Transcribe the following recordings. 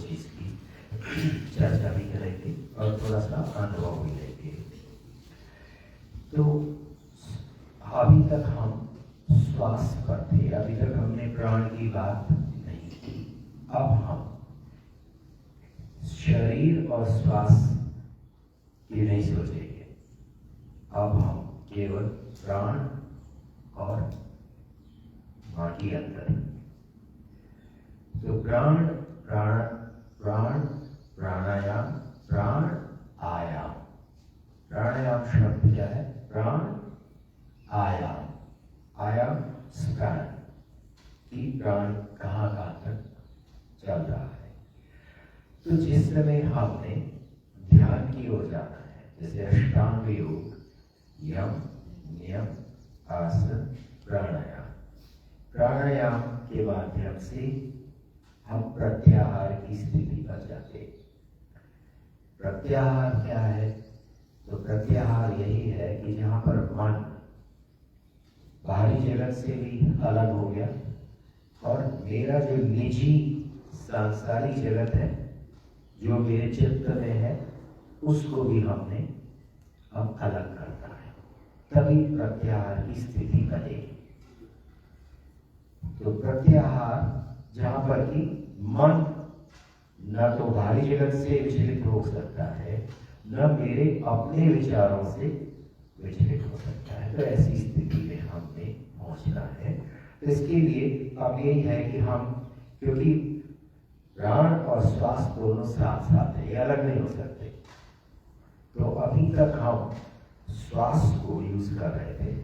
चीज की चर्चा भी करेंगे और थोड़ा सा अनुभव भी लेंगे। तो अभी तक हम श्वास पर थे, अभी तक हमने प्राण की बात नहीं की। अब हम शरीर और श्वास की नहीं सोचेंगे, अब हम केवल प्राण और बाकी अंतर। तो प्राण प्राण प्राण प्राणायाम प्राण आयाम। प्राणायाम शब्द क्या है? प्राण आयाम। आयाम स्पैन कि प्राण कहाँ कहाँ तक चल रहा है। तो जिस समय हमने ध्यान की ओर जाना है, जैसे अष्टांग योग, यम नियम आसन प्राणायाम, प्राणायाम के माध्यम से हम प्रत्याहार की स्थिति पर जाते। प्रत्याहार क्या है? तो प्रत्याहार यही है कि जहां पर मन बाहरी जगत से भी अलग हो गया और मेरा जो निजी सांसारिक जगत है जो मेरे चित्त में है उसको भी हमने अब अलग करना है, तभी प्रत्याहार की स्थिति बनेगी। तो प्रत्याहार जहां पर कि मन न तो बाहरी जगत से विचलित हो सकता है, न मेरे अपने विचारों से विचलित हो सकता है। तो ऐसी स्थिति में हमने पहुंचना है। तो इसके लिए अब यही है कि हम, क्योंकि प्राण और श्वास दोनों साथ साथ है, ये अलग नहीं हो सकते। तो अभी तक हम श्वास को यूज कर रहे थे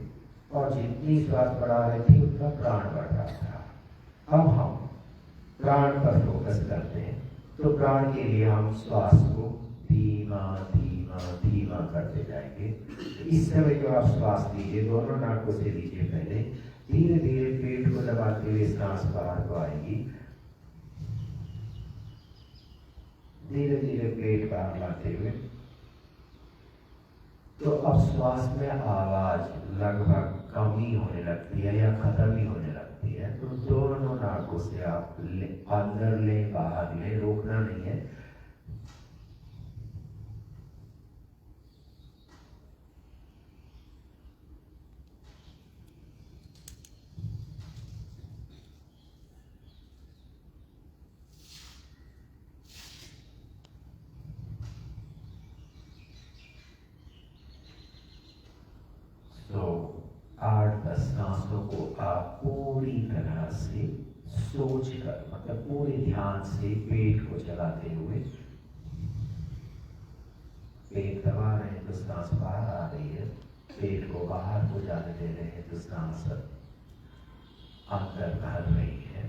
और जितनी श्वास बढ़ा रहे थे उतना प्राण बढ़ रहा था। अब हम प्राण पर फोकस करते हैं। तो प्राण के लिए हम श्वास को धीमा धीमा धीमा करते जाएंगे। इस समय जो आप श्वास लीजिए, दोनों नाकों से लीजिए। पहले धीरे धीरे पेट को दबाते हुए सांस बाहर को आएगी, धीरे धीरे पेट बाहर लाते हुए। तो अब श्वास में आवाज लगभग कम ही होने लगती है या खत्म ही होने लगती है। तो दोनों नाकों से आप अंदर ले बाहर ले, रोकना नहीं है। तो 8-10 सांसों को आप पूरी तरह से सोच कर, मतलब पूरे ध्यान से पेट को चलाते हुए, पेट दबा रहे हैं तो सांस बाहर आ रही है, पेट को बाहर को जाने दे रहे हैं तो सांस अंदर भर रही है।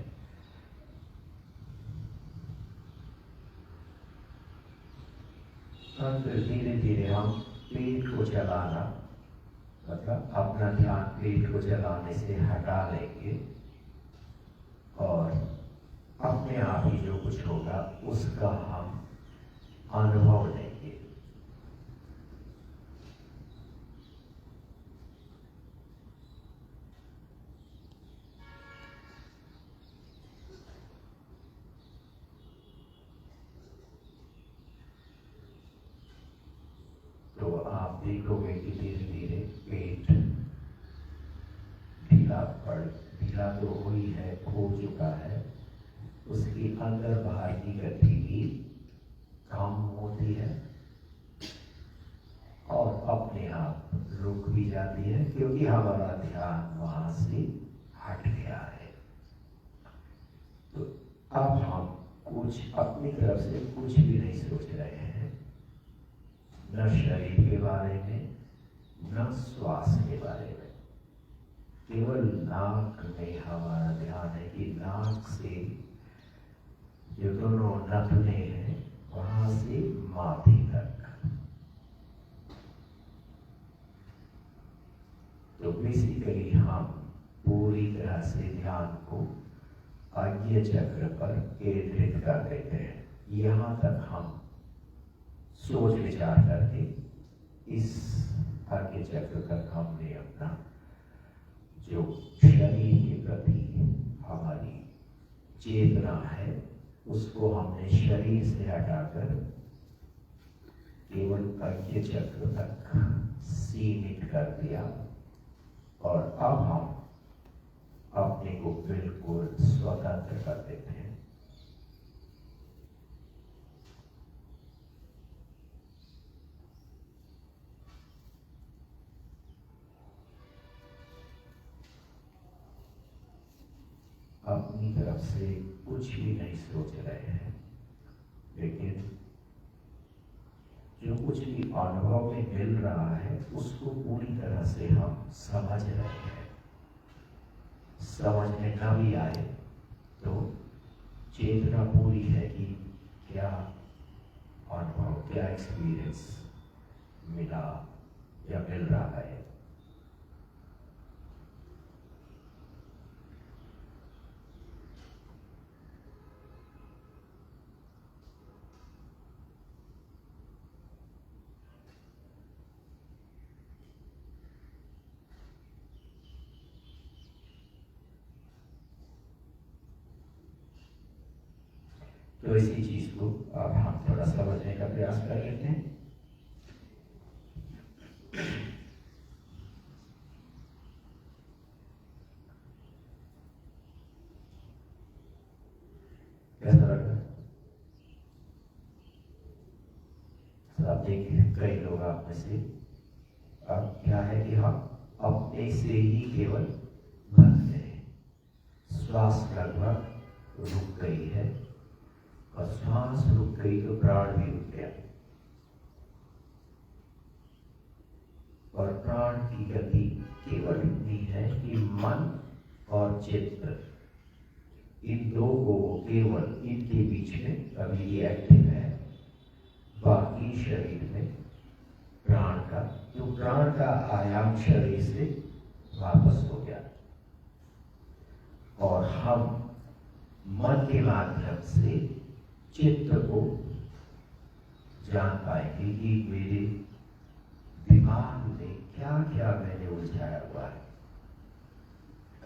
अंदर धीरे धीरे हम पेट को चलाना, मतलब अपना ध्यान पेट को चलाने से हटा लेंगे और अपने आप ही जो कुछ होगा उसका हम अनुभव लेंगे। तो आप देखोगे कि धीरे धीरे पेट ढीला तो हुई है, हो चुका है, उसकी अंदर बाहर की गति भी कम होती है और अपने आप रुक भी जाती है, क्योंकि हमारा ध्यान वहां से हट गया है। तो अब हम कुछ अपनी तरफ से कुछ भी नहीं सोच रहे हैं, न शरीर के बारे में न श्वास के बारे में। केवल नाक में हमारा ध्यान है कि नाक से जो दोनों नथुने हैं वहां से माथे तक। तो बेसिकली हम पूरी तरह से ध्यान को आज्ञा चक्र पर केंद्रित कर देते हैं। यहाँ तक हम सोच विचार करके इस आज्ञा चक्र तक हमने अपना जो शरीर के प्रति हमारी चेतना है उसको हमने शरीर से हटाकर केवल अंत्य चक्र तक सीमित कर दिया और अब हम अपने को बिल्कुल स्वतंत्र कर देते हैं। अपनी तरफ से कुछ भी नहीं सोच रहे हैं, लेकिन जो कुछ भी अनुभव में मिल रहा है उसको पूरी तरह से हम समझ रहे हैं। समझ में न भी आए तो चेतना पूरी है कि क्या अनुभव, क्या एक्सपीरियंस मिला या मिल रहा है। तो इसी चीज को अब हम थोड़ा समझने का प्रयास कर लेते हैं। कैसा लग रहा है? आप देखिए कई लोग आप में से अब क्या है कि हम अपने से ही केवल बंध गए, श्वास लगभग रुक गई है और श्वास रुक गई तो प्राण भी रुक गया और प्राण की गति केवल इतनी है कि मन और चित्त इन दो को केवल इनके बीच में अभी ये एक्टिव है, बाकी शरीर में प्राण का, तो प्राण का आयाम शरीर से वापस हो गया और हम मन के माध्यम से चित्त को जान पाएंगे कि मेरे दिमाग में क्या क्या मैंने उलझाया हुआ है।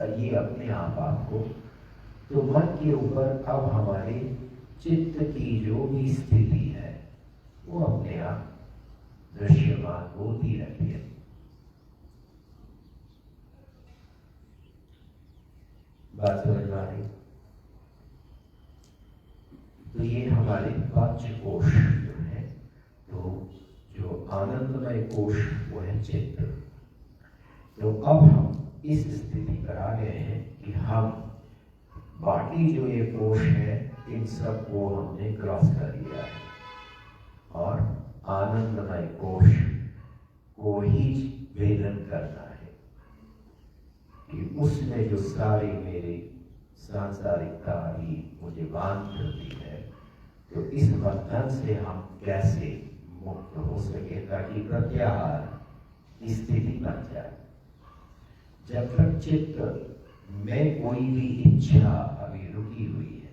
और ये अपने आप आपको, तो मन के ऊपर अब हमारे चित्त की जो भी स्थिति है वो अपने आप दृश्यमान होती रहती है। बात समझ में आ रही? तो ये हमारे पंच कोश जो है, तो जो आनंदमय कोश वो है चित्त। तो अब हम इस स्थिति पर आ गए हैं कि हम बाकी जो ये कोश है इन सब को हमने क्रॉस कर लिया है और आनंदमय कोश को ही वेदन करना है कि उसमें जो सारी मेरी सांसारिकता ही मुझे बांध करती है, तो इस बंधन से हम कैसे मुक्त हो सके ताकि प्रत्याहार स्थिति बन जाए। जब तक चित्त में कोई भी इच्छा अभी रुकी हुई है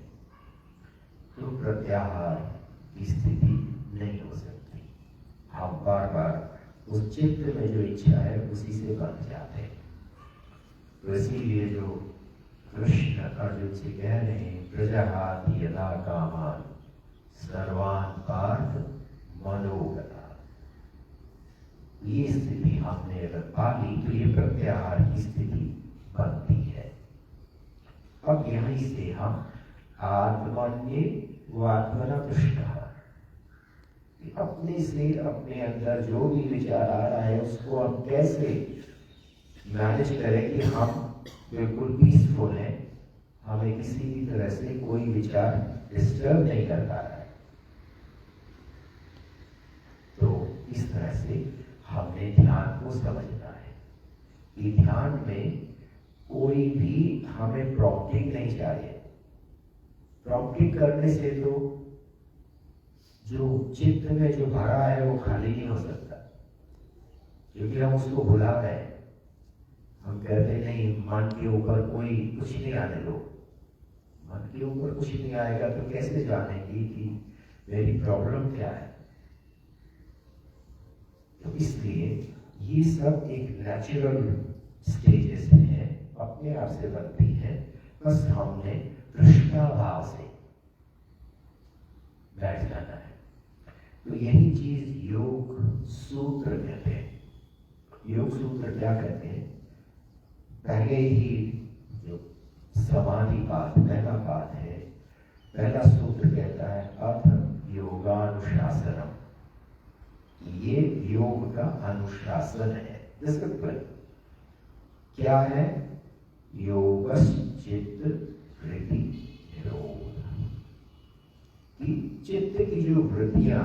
तो प्रत्याहार की स्थिति नहीं हो सकती। हम बार बार उस चित्त में जो इच्छा है उसी से बंध जाते हैं। तो इसीलिए जो कृष्ण अर्जुन से कह रहे हैं, प्रजाहाति यदा कामान सर्वान पार्थ मनोगता, ये स्थिति हमने अगर पाली तो ये प्रत्याहार की स्थिति बनती है। अब यहीं से हम आत्मन्ये व आत्मना तुष्टः, अपने से अपने अंदर जो भी विचार आ रहा है उसको हम कैसे मैनेज करें कि हम बिल्कुल पीसफुल हैं, हमें किसी भी तरह से कोई विचार डिस्टर्ब नहीं कर पा रहा है। तो इस तरह से हमने ध्यान को समझना है कि ध्यान में कोई भी हमें प्रॉम्प्टिंग नहीं चाहिए। प्रॉम्प्टिंग करने से तो जो चित्त में जो भरा है वो खाली नहीं हो सकता, क्योंकि हम उसको भुला रहे हैं। हम कहते नहीं मन के ऊपर कोई कुछ नहीं आने दो, मन के ऊपर कुछ नहीं आएगा तो कैसे जानेगी कि मेरी प्रॉब्लम क्या है। तो इसलिए ये सब एक नेचुरल स्टेजेस है, अपने आप से बनती है। बस हमने दृष्टा भाव से बैठ जाना है। तो यही चीज योग सूत्र कहते हैं। योग सूत्र क्या कहते हैं? पहले ही जो समाधि पाठ पहला पाठ है, पहला सूत्र कहता है अथ योगानुशासनम। ये योग का अनुशासन है, डिसिप्लिन। क्या है? योगश्चित्त वृत्ति निरोध। कि चित्त की जो वृत्तियां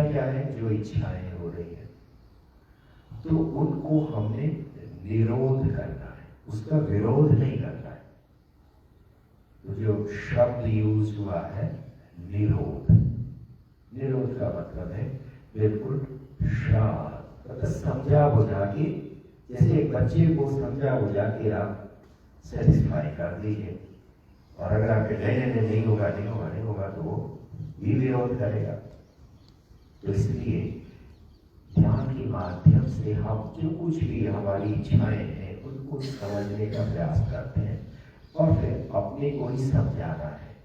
क्या है? जो इच्छाएं हो रही है, तो उनको हमने निरोध करना है, उसका विरोध नहीं करना है। तो जो शब्द यूज हुआ है निरोध, निरोध का मतलब है बिल्कुल शांत, मतलब समझा बुझा के, जैसे एक बच्चे को समझा बुझा के आप सेटिस्फाई कर दीजिए, और अगर आपके नहीं होगा तो वो भी विरोध करेगा। तो इसलिए ध्यान के माध्यम से हम जो कुछ भी हमारी इच्छाएं हैं उनको समझने का प्रयास करते हैं, और फिर अपने को ही समझाना है।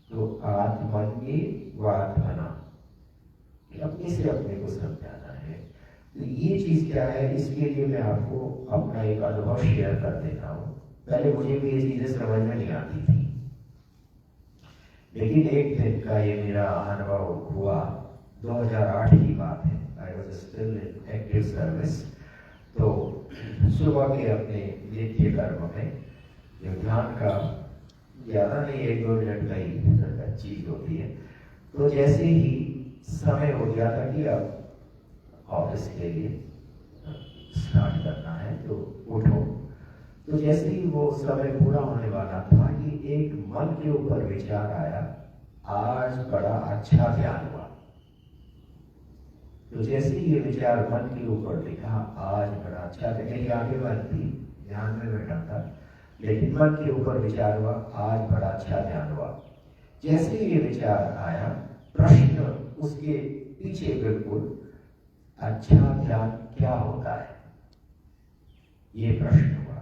तो आत्मन्ये वात्मना, अपने से अपने को समझाना है। तो ये चीज क्या है? इसके लिए मैं आपको अपना एक अनुभव शेयर कर देता हूँ। पहले मुझे भी ये चीजें समझ में नहीं आती थी, लेकिन एक दिन का ये मेरा अनुभव हुआ। 2008 की बात है। I was still in active service. तो सुबह के अपने नित्य कर्म में जो ध्यान का ज़्यादा नहीं, 1-2 मिनट का ही चीज होती है। तो जैसे ही समय हो गया था कि अब ऑफिस के लिए स्टार्ट करना है, तो उठो। तो जैसे ही वो समय पूरा होने वाला था कि एक मन के ऊपर विचार आया, आज बड़ा अच्छा ध्यान हुआ। तो जैसे ही ये विचार मन के ऊपर लिखा, आज बड़ा अच्छा, मेरी आगे बंद थी, ध्यान में बैठा था, लेकिन मन के ऊपर विचार हुआ, आज बड़ा अच्छा ध्यान हुआ। जैसे ही ये विचार आया, प्रश्न उसके पीछे बिल्कुल, अच्छा ध्यान क्या होता है? ये प्रश्न हुआ।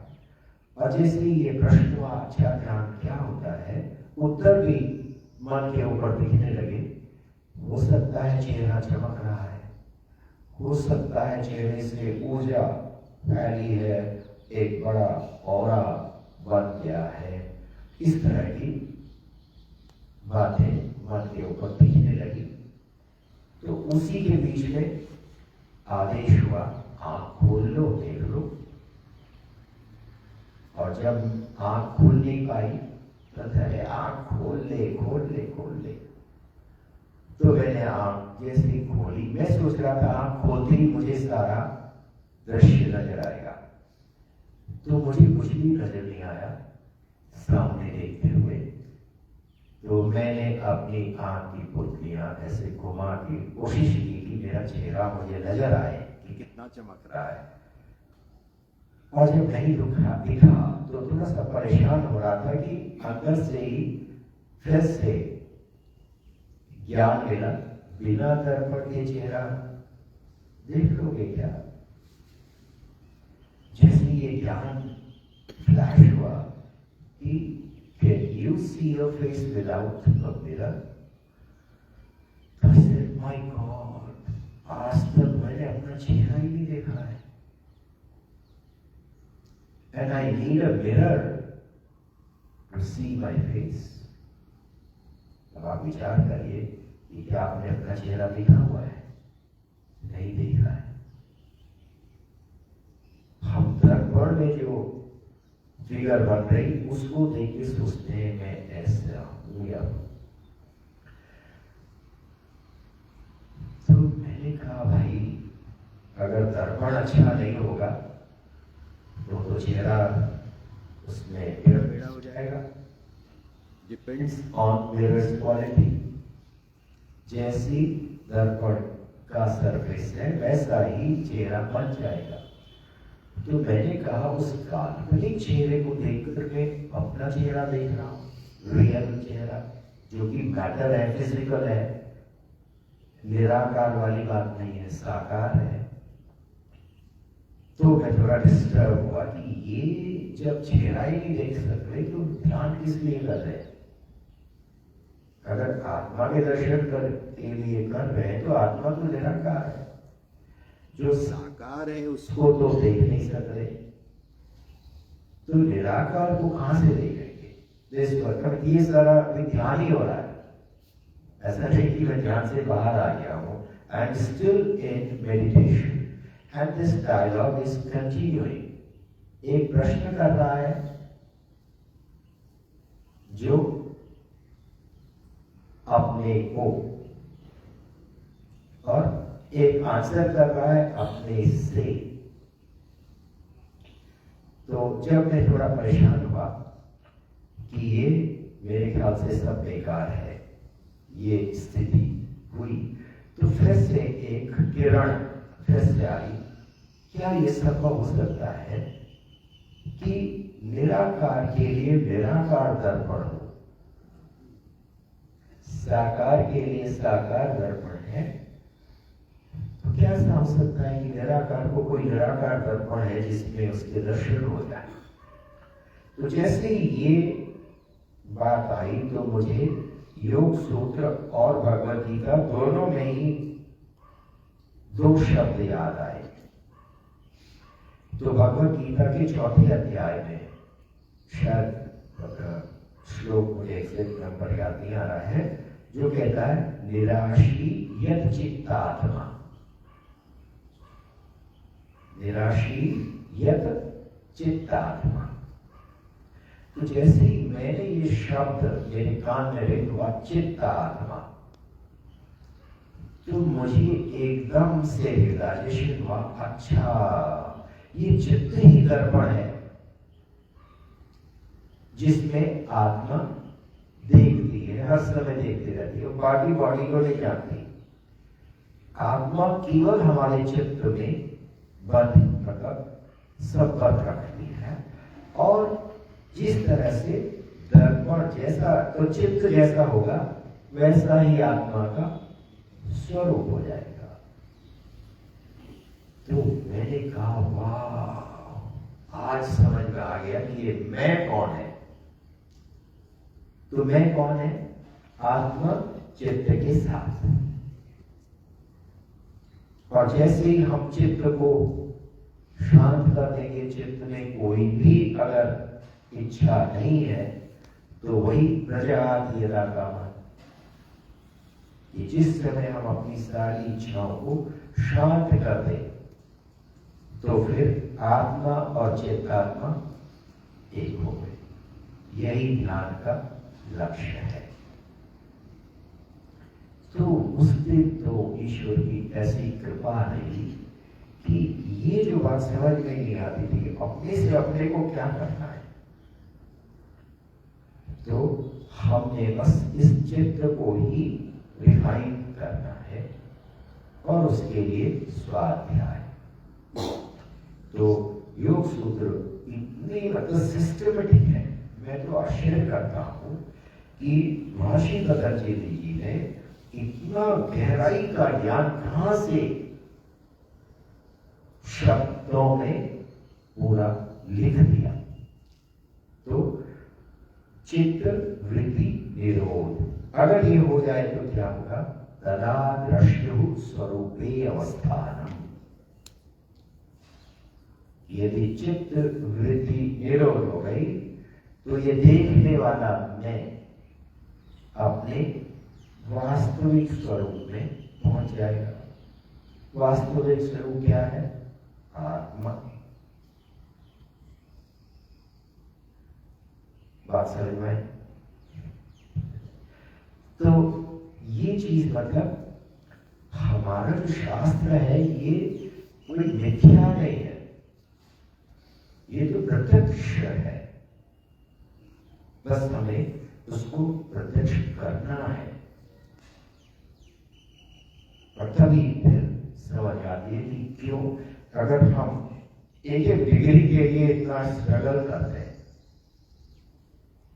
और जैसे ही ये प्रश्न हुआ, अच्छा ध्यान क्या होता है, उत्तर भी मन के ऊपर दिखने लगे। हो सकता है चेहरा चमक रहा है, हो सकता है चेहरे से ऊर्जा फैली है, एक बड़ा ऑरा बन गया है। इस तरह की बातें मन के ऊपर दिखने लगी। तो उसी के बीच में आदेश हुआ, आंख खोल लो, देख लो। और जब आंख खुल नहीं पाई तो अरे आंख खोल ले। तो मैंने आंख जैसे ही खोली, मैं सोच रहा था आंख खोलते ही मुझे सारा दृश्य नजर आएगा, तो मुझे कुछ भी नजर नहीं आया सामने देखते हुए। तो मैंने अपनी आंख की पुतलियां ऐसे घुमा की कोशिश की कि मेरा चेहरा मुझे नजर आए कि कितना चमक रहा है। और जब नहीं दिखा तो थोड़ा सा परेशान हो रहा था कि अंदर से ही फिर से ज्ञान मिला, बिना दर्पण के चेहरा देख लोगे क्या? जैसे ये ज्ञान फ्लैश हुआ कि can you see your face without a mirror? I said my God, आज तक मैंने अपना चेहरा ही नहीं देखा है, and I need a mirror to see my face. अब आप विचार करिए कि क्या आपने अपना चेहरा देखा हुआ है? नहीं देखा है। हम दर्पण में जो फिगर बन रही उसको देख के सोचते हैं मैं ऐसा हूं या। तो मैंने कहा भाई, अगर दर्पण अच्छा नहीं होगा तो चेहरा उसमें टेढ़ा हो जाएगा। Depends on mirrors quality. जैसी दर्पण का सरफेस है वैसा ही चेहरा बन जाएगा। तो मैंने कहा उस काल्पनिक चेहरे को देखकर मैं अपना चेहरा देख रहा हूँ, रियल चेहरा जो कि मैटर है, फिजिकल है, निराकार वाली बात नहीं है, साकार है। तो मैं थोड़ा डिस्टर्ब हुआ कि ये जब चेहरा ही नहीं देख सकते तो ध्यान किस लिए कर रहे हैं? अगर आत्मा के दर्शन के लिए कर रहे हैं तो आत्मा तो निराकार है, जो साकार है उसको तो देख नहीं सकते, तो निराकार को कहां से देखेंगे? इस पर ये सारा ध्यान ही हो रहा है, ऐसा नहीं कि मैं ध्यान से बाहर आ गया हूं। I am still in meditation and this dialogue is continuing. एक प्रश्न कर रहा है जो अपने को, और एक आंसर कर रहा है अपने से। तो जब मैं थोड़ा परेशान हुआ कि ये मेरे ख्याल से सब बेकार है, ये स्थिति हुई, तो फिर से एक किरण फिर से आई, क्या ये संभव हो सकता है कि निराकार के लिए निराकार दर्पण हो, साकार के लिए साकार दर्पण है? तो क्या ऐसा हो सकता है कि निराकार को कोई निराकार दर्पण है जिसमें उसके दर्शन हो जाए? तो जैसे ही ये बात आई तो मुझे योग सूत्र और भगवद गीता दोनों में ही दो शब्द याद आए। तो भगवद गीता के चौथे अध्याय में, शायद श्लोक मुझे एग्जैक्ट नंबर याद नहीं आ रहा है, जो कहता है निराशी यत चित्तात्मा, निराशी यत चित्तात्मा। तो जैसे ही मैंने ये शब्द मेरे कान में रिंग हुआ, चित्तात्मा, तो मुझे एकदम से रियलाइजेशन हुआ, अच्छा ये चित्त ही दर्पण है जिसमें आत्मा देखती है, हर समय देखती रहती है, बाकी बॉडी को नहीं जानती। आत्मा केवल हमारे चित्त में बंद, मतलब संपर्क रखती है, और जिस तरह से दर्पण जैसा, तो चित्त जैसा होगा वैसा ही आत्मा का स्वरूप हो जाएगा। तो मैंने कहा वाह, आज समझ में आ गया कि ये मैं कौन है। तो मैं कौन है? आत्मा चित्त के साथ। और जैसे ही हम चित्त को शांत कर देंगे, चित्त में कोई भी अगर इच्छा नहीं है, तो वही प्रजाति यदा कामः, कि जिस समय हम अपनी सारी इच्छाओं को शांत कर दें तो फिर आत्मा और चेतात्मा एक हो गए। यही ध्यान का लक्ष्य है। तो उस दिन तो ईश्वर की ऐसी कृपा रही कि ये जो बात समझ में नहीं आती थी, अपने से अपने को क्या करना है, तो हमने बस इस चित्र को ही रिफाइन करना है, और उसके लिए स्वाध्याय। तो योग सूत्र इतने मतलब सिस्टमेटिक है, मैं तो आश्चर्य करता हूं कि महर्षि पतंजलि जी ने इतना गहराई का ज्ञान कहां से शब्दों में पूरा लिख दिया। तो चित्त वृत्ति निरोध, अगर ये हो जाए तो क्या होगा? तदा द्रष्टु स्वरूपे अवस्थानम। यदि चित्त वृत्ति निरोध हो गई तो ये देखने वाला मैं अपने वास्तविक स्वरूप में पहुंच जाएगा। वास्तविक स्वरूप क्या है? आत्मा। बात समझ में आई? तो ये चीज मतलब हमारा जो शास्त्र है ये कोई मिथ्या नहीं है, ये तो प्रत्यक्ष है। बस हमें उसको प्रत्यक्ष करना है, और तभी फिर समझ आती है कि क्यों, अगर हम एक एक डिग्री के लिए इतना स्ट्रगल करते हैं,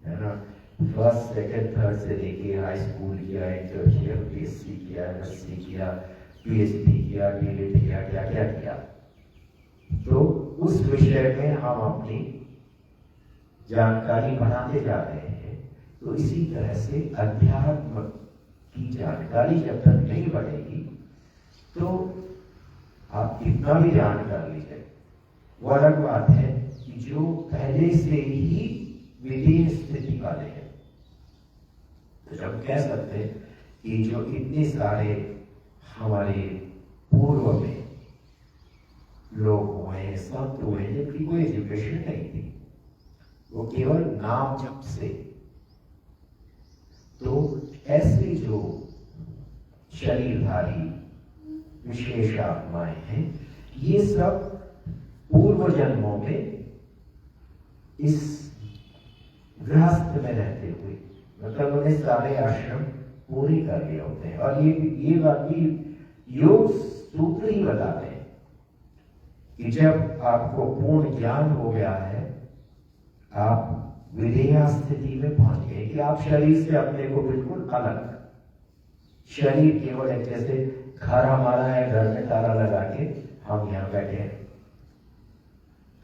है ना, फर्स्ट सेकंड थर्ड से लेके हाई स्कूल किया, इंटर किया, बीएससी किया, एमएससी किया, पीएचडी किया, डीलिट किया, क्या क्या किया, तो उस विषय में हम अपनी जानकारी बढ़ाते जा रहे हैं। तो इसी तरह से अध्यात्म की जानकारी जब तक नहीं बढ़ेगी तो आप कितना भी जान कर लीजिए, वो अलग बात है कि जो पहले से ही विलीन स्थिति वाले हैं। तो जब कह सकते हैं कि जो इतने सारे हमारे पूर्व में लोग हुए हैं, संत हुए हैं, जबकि कोई एजुकेशन नहीं थी, वो केवल नाम जप से, तो ऐसे जो शरीरधारी विशेष आत्माएं हैं, ये सब पूर्व जन्मों में इस गृहस्थ में रहते हुए, मतलब उन्हें सारे आश्रम पूरे कर लिए होते हैं। और ये वाकई योग सूत्र ही बताते हैं कि जब आपको पूर्ण ज्ञान हो गया है, आप विधेय स्थिति में पहुंच गए कि आप शरीर से अपने को बिल्कुल अलग, शरीर केवल एक जैसे घर हमारा है, घर में ताला लगा के हम यहाँ बैठे हैं,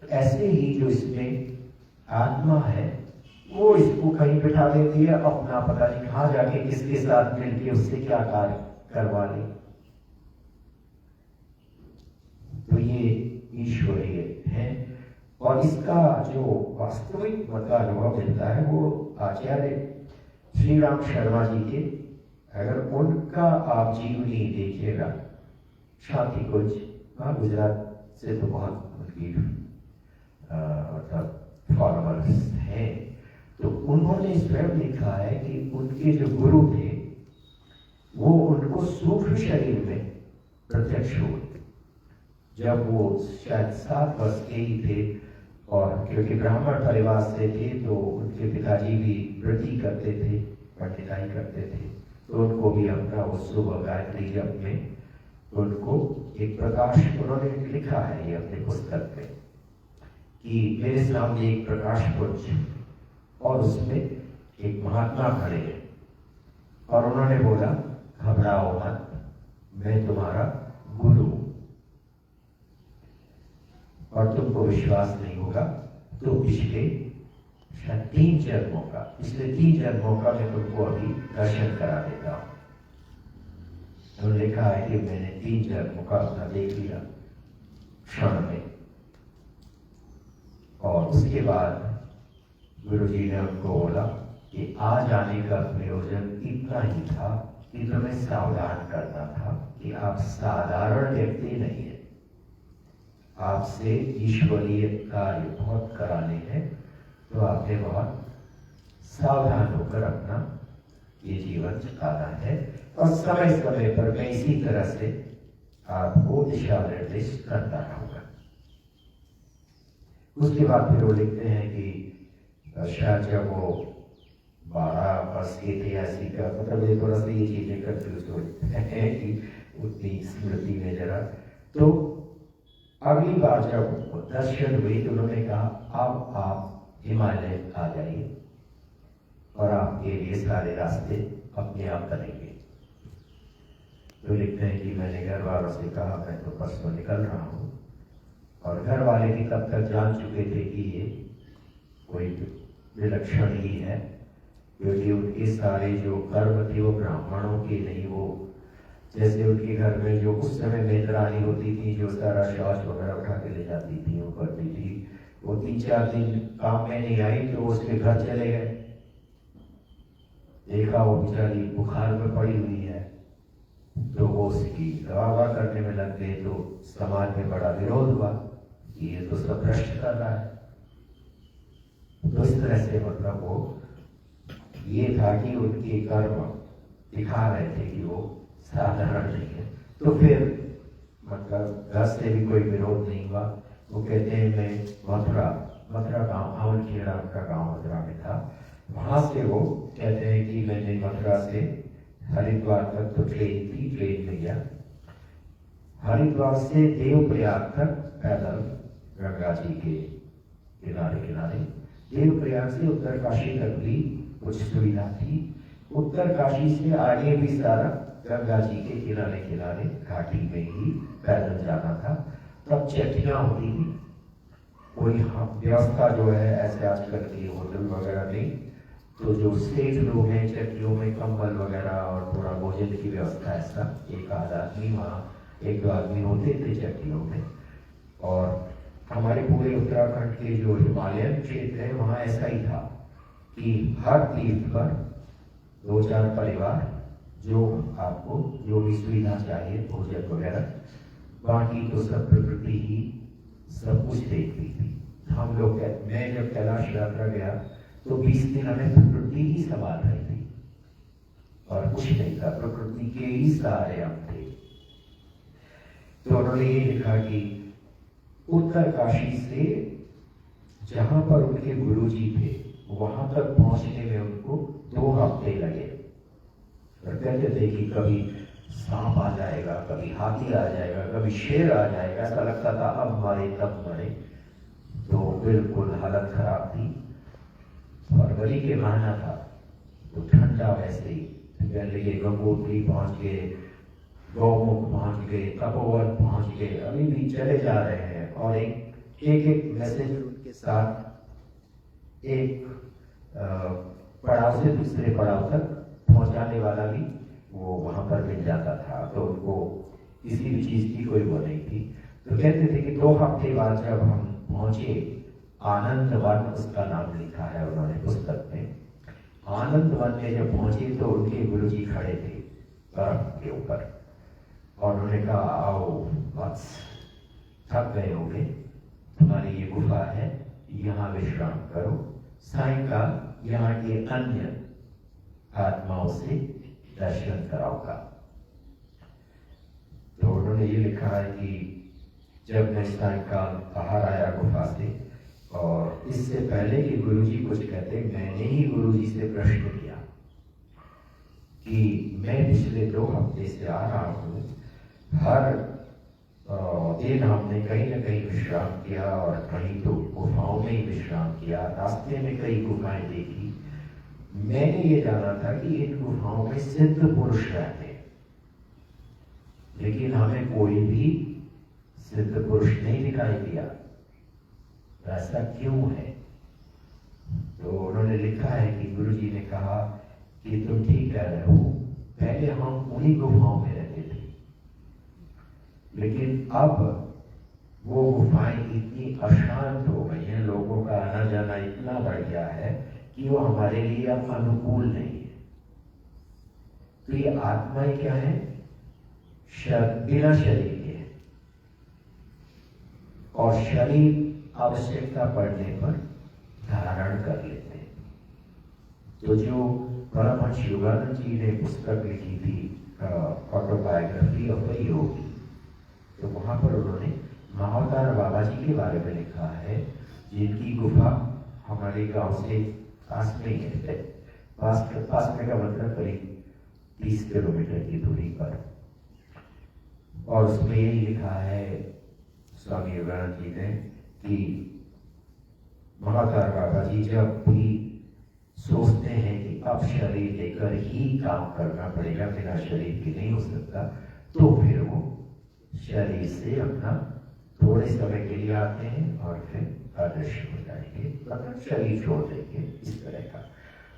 तो ऐसे ही जो इसमें आत्मा है वो इसको कहीं बिठा देती है, अपना पता नहीं कहाँ जाके किसके साथ मिलके उससे क्या कार्य करवा ले। तो ये ईश्वरीय है। और इसका जो वास्तविक मतलब अनुभव मिलता है वो आचार्य श्री राम शर्मा जी के, अगर उनका आप जीवनी देखिएगा, शांति कुछ गुजरात से तो बहुत उनकी मतलब फॉलोअर्स हैं, तो उन्होंने स्वयं लिखा है कि उनके जो गुरु थे वो उनको सूक्ष्म शरीर में प्रत्यक्ष हुए जब वो शायद 7 वर्ष के ही थे। और क्योंकि ब्राह्मण परिवार से थे तो उनके पिताजी भी वृत्ति करते थे, पंडिताई करते थे, तो उनको भी अपना वो सुबह गायत्री जप में उनको एक प्रकाश, उन्होंने लिखा है ये अपने पुस्तक में कि मेरे सामने एक प्रकाश पुंज और उसमें एक महात्मा खड़े हैं और उन्होंने बोला घबराओ मत, मैं तुम्हारा गुरु हूं और तुमको विश्वास नहीं होगा तो पिछले 3 जन्मों का, पिछले 3 जन्मों का मैं तुमको अभी दर्शन करा देता हूं। उन्होंने लिखा है कि मैंने 3 जन्मों का अपना देख लिया क्षण में। और उसके बाद गुरुजी ने उनको बोला कि आज आने का प्रयोजन इतना ही था कि तुम्हें सावधान करना था कि आप साधारण व्यक्ति नहीं है, आपसे ईश्वरीय कार्य बहुत कराने हैं, तो आपने बहुत सावधान होकर अपना ये जीवन चलाना है और समय समय पर मैं इसी तरह से आपको दिशा निर्देश करता रहूंगा। उसके बाद फिर वो लिखते हैं कि शायद जब वो 12 वर्ष के थे ऐसी का, मतलब ये थोड़ा सा ये चीजें कंफ्यूज होते हैं कि उतनी स्मृति में जरा, तो अगली बार जब दर्शन हुई तो उन्होंने कहा अब आप हिमालय आ जाइए और आपके लिए सारे रास्ते अपने आप बनेंगे। तो लिखते हैं कि मैंने घर वालों से कहा मैं तो परसों निकल रहा हूँ, और घर वाले भी तब तक जान चुके थे कि ये कोई विलक्षण ही है, क्योंकि उनके सारे जो कर्म थे वो ब्राह्मणों के नहीं, वो जैसे उनके घर में जो उस समय मेहरानी होती थी जो सारा शौच वगैरह उठा के ले जाती थी, वो करती थी, वो 3-4 दिन काम में नहीं आई तो उसके घर चले गए, देखा वो बेचारी बुखार में पड़ी हुई है, तो वो उसकी दवा करने में लग गए, तो समाज में बड़ा विरोध हुआ कि ये तो सब भ्रष्ट कर रहा है। तो इस तरह से मतलब वो ये था कि उनके कर्म दिखा रहे थे कि वो साधारण नहीं है। तो फिर मतलब घर से भी कोई विरोध नहीं हुआ। वो कहते हैं मैं मथुरा गांव, अमन खेड़ा का गांव मथुरा में था, वहां से वो कहते हैं कि मैंने मथुरा से हरिद्वार तक तो ट्रेन थी, ट्रेन में गया, हरिद्वार से देवप्रयाग तक पैदल गंगा जी के किनारे किनारे, देवप्रयाग से उत्तरकाशी तक भी कुछ सुविधा थी, उत्तरकाशी से आगे भी सारा गंगा जी के किनारे किनारे घाटी में ही पैदल जाना था। तब चट्टियां होती थी, कोई व्यवस्था जो है ऐसे आजकल की होटल वगैरह नहीं, तो जो सेठ लोग हैं, चट्टियों में कंबल वगैरह और थोड़ा भोजन की व्यवस्था, ऐसा एक आध आदमी वहाँ, एक दो आदमी होते थे चट्टियों में। और हमारे पूरे उत्तराखंड के जो हिमालयन क्षेत्र है वहाँ ऐसा ही था कि हर तीर्थ पर 2-4 परिवार जो आपको जो भी सुविधा चाहिए, भोजन वगैरह, बाकी तो सब प्रकृति ही सब कुछ देखती थी। हम लोग, मैं जब कैलाश यात्रा गया तो 20 दिन हमें प्रकृति ही संभाल रही थी और कुछ नहीं था, प्रकृति के ही सहारे हम थे। तो उन्होंने ये लिखा कि उत्तर काशी से जहां पर उनके गुरुजी थे वहां तक पहुंचने में उनको 2 हफ्ते लगे। और कहते थे कि कभी सांप आ जाएगा, कभी हाथी आ जाएगा, कभी शेर आ जाएगा, ऐसा लगता था अब मरे तब मरे। तो बिल्कुल हालत खराब थी। फरवरी के महीना था तो ठंडा वैसे ही, गंदगी गंगोत्री पहुंच गए, गौमुख पहुंच गए, तपोवन पहुंच गए, अभी भी चले जा रहे हैं। और एक मैसेज उनके साथ एक पड़ाव से दूसरे पड़ाव तक पहुंचाने वाला भी वो वहां पर मिल जाता था, तो उनको किसी भी चीज की कोई वो नहीं थी। तो कहते थे कि 2 हफ्ते बाद जब हम पहुंचे, आनंद वन उसका नाम लिखा है उन्होंने पुस्तक में, आनंद वन में जब पहुंचे तो उनके गुरुजी खड़े थे बर्फ के ऊपर और उन्होंने कहा आओ बस थक गए होंगे, तुम्हारी ये गुफा है, यहाँ विश्राम करो, सायंकाल यहाँ के अन्य आत्माओं से दर्शन कराऊंगा। तो उन्होंने ये लिखा है कि जब मैं सायंकाल बाहर आया गुफा से, और इससे पहले कि गुरुजी कुछ कहते, मैंने ही गुरुजी से प्रश्न किया कि मैं पिछले 2 हफ्ते से आ रहा हूँ, हर दिन हमने कहीं ना कहीं विश्राम किया और कहीं तो गुफाओं में ही विश्राम किया, रास्ते में कई गुफाएं देखी। मैंने ये जाना था कि इन गुफाओं में सिद्ध पुरुष रहते हैं, लेकिन हमें कोई भी सिद्ध पुरुष नहीं दिखाई दिया, ऐसा क्यों है? तो उन्होंने लिखा है कि गुरुजी ने कहा कि तुम ठीक कह रहे हो, पहले हम उन्हीं गुफाओं में रहते थे, लेकिन अब वो गुफाएं इतनी अशांत हो गई हैं, लोगों का आना जाना इतना बढ़ गया है कि वो हमारे लिए अब अनुकूल नहीं है। तो ये आत्माएं क्या है? बिना शरीर के, और शरीर आवश्यकता पड़ने पर धारण कर लेते हैं। तो जो परमहंस योगानंद जी ने पुस्तक लिखी थी ऑटोबायोग्राफी ऑफ अ योगी, तो वहां पर उन्होंने महावतार बाबा जी के बारे में लिखा है, जिनकी गुफा हमारे गांव से पास में ही है, पास में का मतलब करीब 30 किलोमीटर की दूरी पर। और उसमें यही लिखा है स्वामी योगानंद जी ने कि महावतार बाबा जी जब भी सोचते हैं कि अब शरीर लेकर ही काम करना पड़ेगा, बिना शरीर के नहीं हो सकता, तो फिर वो शरीर से अपना थोड़े समय के लिए आते हैं और फिर अदृश्य हो जाएंगे, मतलब शरीर छोड़ देंगे, इस तरह का।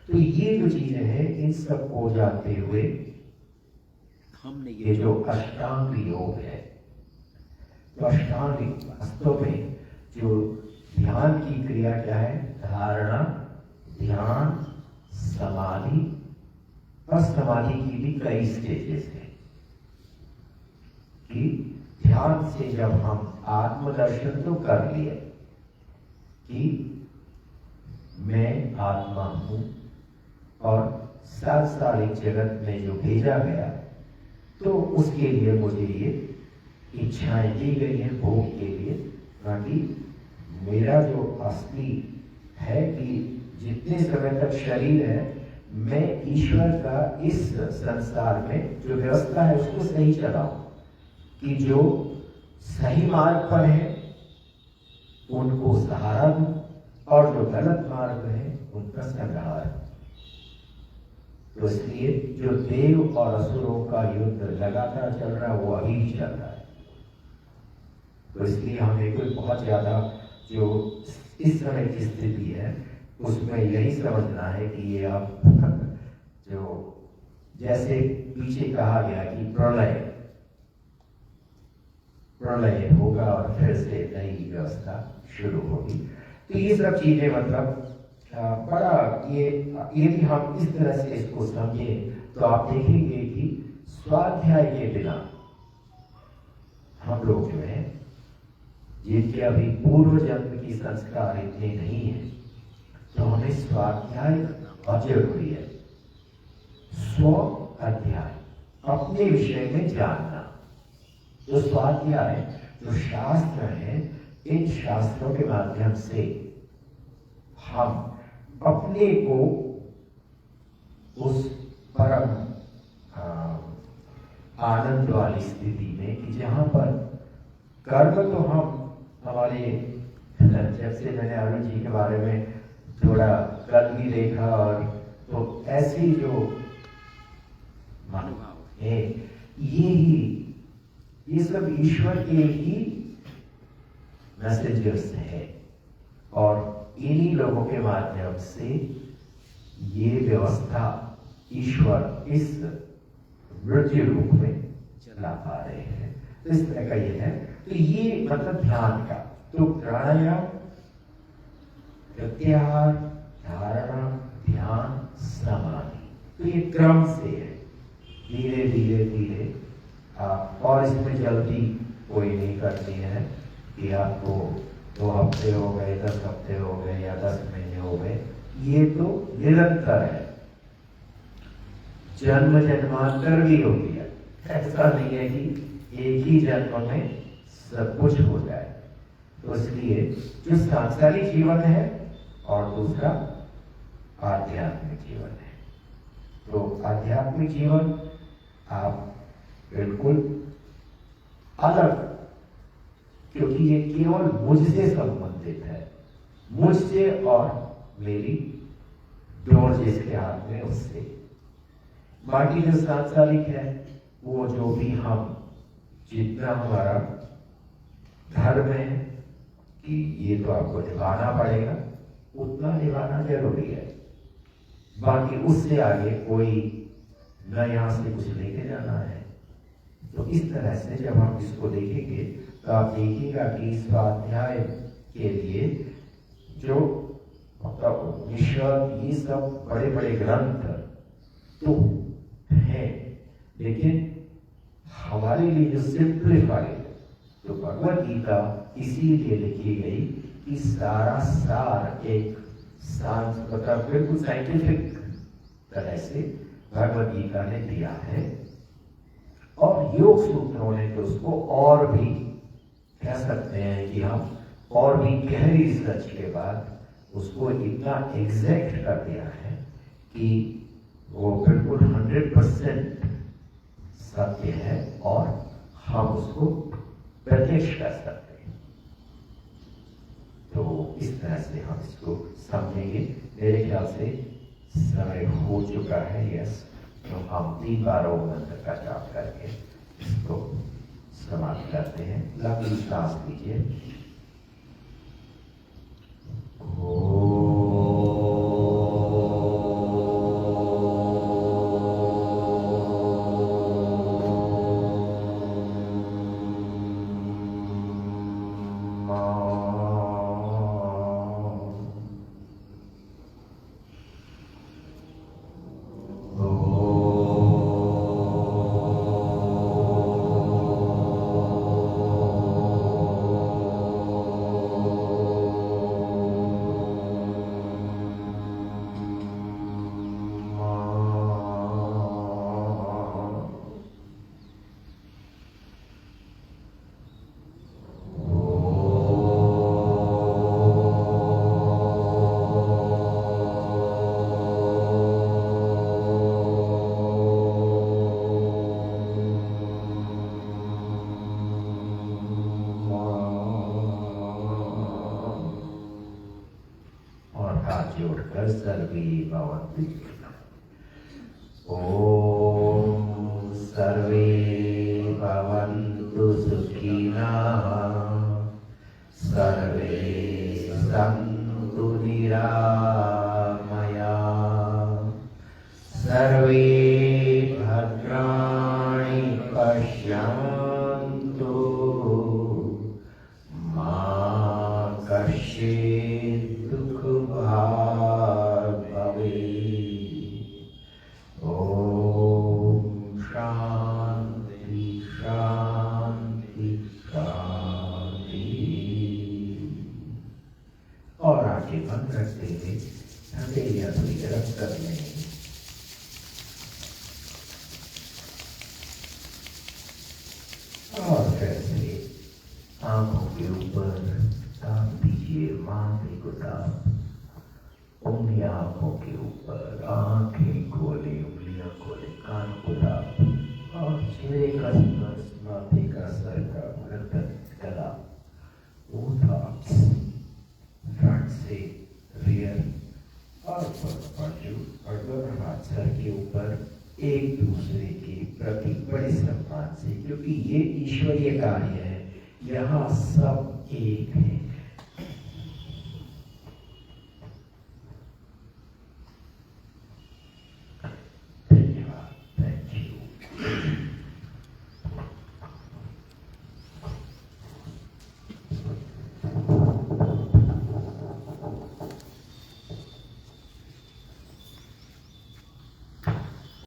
तो ये जो चीजें हैं, इन सबको जानते हुए हमने ये जो अष्टांग योग है, तो अष्टांग वास्तव में जो ध्यान की क्रिया क्या है? धारणा, ध्यान, समाधि, और समाधि की भी कई स्टेजेस हैं कि ध्यान से जब हम आत्मदर्शन तो कर लिए कि मैं आत्मा हूं और सांसारिक जगत में जो भेजा गया, तो उसके लिए मुझे ये इच्छाएं दी गई हैं भोग के लिए, ताकि मेरा जो असली है कि जितने समय तक शरीर है, मैं ईश्वर का इस संसार में जो व्यवस्था है उसको सही चलाऊं, कि जो सही मार्ग पर है उनको सहारा दूं और जो गलत मार्ग है उनका संहार। तो इसलिए जो देव और असुरों का युद्ध लगातार चल रहा है वो अभी भी चल रहा है। तो इसलिए हमें कोई बहुत ज्यादा जो इस समय की स्थिति है उसमें यही समझना है कि ये आप जो जैसे पीछे कहा गया कि प्रलय होगा और फिर से नई व्यवस्था शुरू होगी। तो ये सब चीजें मतलब बड़ा ये भी हम इस तरह से इसको समझें तो आप देखेंगे कि स्वाध्याय के बिना हम लोग जो है जिनके अभी पूर्व जन्म की संस्कार इतने नहीं है तो हमें स्वाध्याय बहुत जरूरी है। स्व अध्याय अपने विषय में जानना। तो स्वाध्याय जो शास्त्र है इन शास्त्रों के माध्यम से हम अपने को उस परम आनंद वाली स्थिति में कि जहां पर कर्म तो हम हमारे जब से मैंने अरुण जी के बारे में थोड़ा कल भी देखा और तो ऐसी जो मनोभाव है ये सब ईश्वर के ही मैसेजर्स है और इन्हीं लोगों के माध्यम से ये व्यवस्था ईश्वर इस मृत्यु रूप में चला पा रहे हैं। तो इस तरह का ये है। तो ये मतलब ध्यान का तो प्राणायाम प्रत्याहार धारणा ध्यान समाधि तो ये क्रम से है धीरे धीरे धीरे और इसमें जल्दी कोई नहीं करती है कि आपको 2 हफ्ते हो गए 10 हफ्ते हो गए या 10 महीने हो गए। ये तो निरंतर है जन्म जन्मांतर भी होती है। ऐसा नहीं है कि एक ही जन्म में सब कुछ हो जाए। तो इसलिए जो सांसारिक जीवन है और दूसरा आध्यात्मिक जीवन है। तो आध्यात्मिक जीवन आप बिल्कुल अलग क्योंकि ये केवल मुझसे संबंधित है मुझसे और मेरी डोर जिसके हाथ में उससे। बाकी जो सांसारिक है वो जो भी हम जितना हमारा धर्म है कि ये तो आपको निभाना पड़ेगा उतना निभाना जरूरी है। बाकी उससे आगे कोई न यहां से कुछ लेके जाना है। तो इस तरह से जब हम इसको देखेंगे तो आप देखिएगा कि स्वाध्याय के लिए जो उपनिषद ये सब बड़े बड़े ग्रंथ तो हैं लेकिन हमारे लिए जो सिंप्लीफाइड तो भगवत गीता इसीलिए लिखी गई कि सारा सार एक मतलब बिल्कुल साइंटिफिक तरह से भगवत गीता ने दिया है और योग सूत्रों ने तो उसको और भी कह सकते हैं कि हम और भी गहरी रिसर्च के बाद उसको इतना एग्जैक्ट कर दिया है कि वो बिल्कुल 100% सत्य है और हम उसको प्रत्यक्ष कर सकते हैं। तो इस तरह से हम इसको समझेंगे। मेरे ख्याल से समय हो चुका है। यस तो हम 3 बार ओम मंत्र का जाप करके इसको समाप्त करते हैं। लंबी सांस लीजिए। सर्वे भवन्तु ओम सर्वे भवन्तु सुखिनः सर्वे सन्तु निरामयाः करते हुए हथेलियां थोड़ी गर्म कर लें। और फिर से आंखों के ऊपर ताप दीजिए, माथे को ताप, उंगलियां आंखों के ऊपर, आंखें खोले, उंगलियां खोले, कान को ताप और चेहरे का स्पर्श, माथे का, सर का, गर्दन, गला, वो ताप फ्रंट से रियर और बाजू और दोनों हाथ सर के ऊपर एक दूसरे के प्रति बड़े सम्मान से, क्योंकि ये ईश्वरीय कार्य है, यहाँ सब एक है।